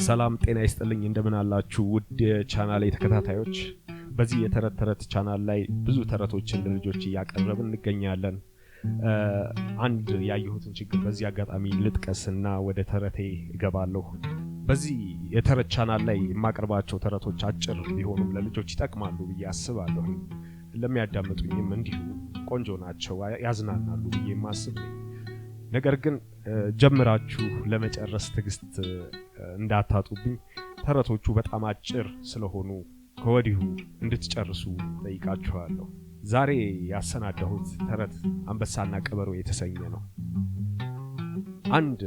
ሰላም ጤና ይስጥልኝ እንደምን አላችሁ ውድ ቻናሌ ተከታታዮች በዚህ የተረት ቻናል ላይ ብዙ ተረቶችን ለልጆች ያቀርበን እንገኛለን አንድ ያየሁትን ችግር በዚህ አጋጣሚ ልጥቀስና ወደ ተረቴ እገባለሁ በዚህ የተረት ቻናል ላይ የማቀርባቸው ተረቶች አጭር ቢሆኑም ለልጆች ይጠቅማሉ ብዬ አስባለሁ ለሚያዳምጡኝም እንዲሁ ቆንጆ ናቸው ያዝናናሉ ብዬ ማስብ ነገር ግን ጀምራችሁ ለመጨረስ ትግስት እንዳታጡብኝ ተረቶቹ በጣም አጭር ስለሆኑ ከወዲሁ እንድትጨርሱ ጠይቃችኋለሁ ዛሬ ያሰናዳሁት ተረት አንበሳና ቀበሮ የተሰኘ ነው አንድ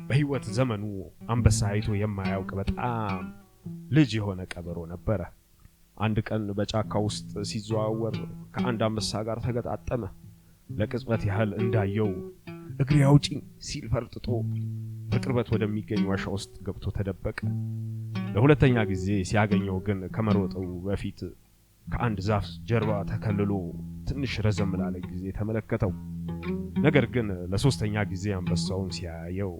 በህይወት ዘመኑ አንበሳ አይቶ የማያውቅ በጣም ልጅ የሆነ ቀበሮ ነበር አንድ ቀን በጫካ ውስጥ ሲዘዋወር ከአንድ አንበሳ ጋር ተገጣጠመ ለቅጽበት ያህል እንዳየው እግሬ አውጪኝ ሲል ፈርጥጦ በቅርበት ወደሚገኝ ዋሻ ውስጥ ገብቶ ተደበቀ ለሁለተኛ ጊዜ ሲያገኘው ግን ከመሮጡ በፊት ከአንድ ዛፍ ጀርባ ተከልሎ ትንሽ ረዘም ላለ ጊዜ ተመለከተው ነገር ግን ለሶስተኛ ጊዜ አንበሳውን ሲያየው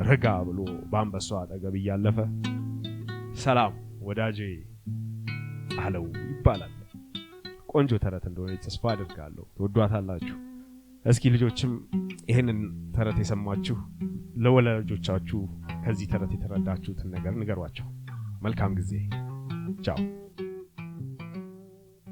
ረጋ ብሎ በአንበሳው አጠገብ ያለፈ ሰላም ወዳጄ አለው ይባላል ቆንጆ ተረት እንደሆነ ተስፋ አድርጋለሁ ተወዷታላችሁ እስኪ ልጆችም ይሄንን ተረት የሰማችሁ ለወላጆቻችሁ ከዚህ ተረት የተረዳችሁትን ነገር ንገሯቸው መልካም ጊዜ ቻው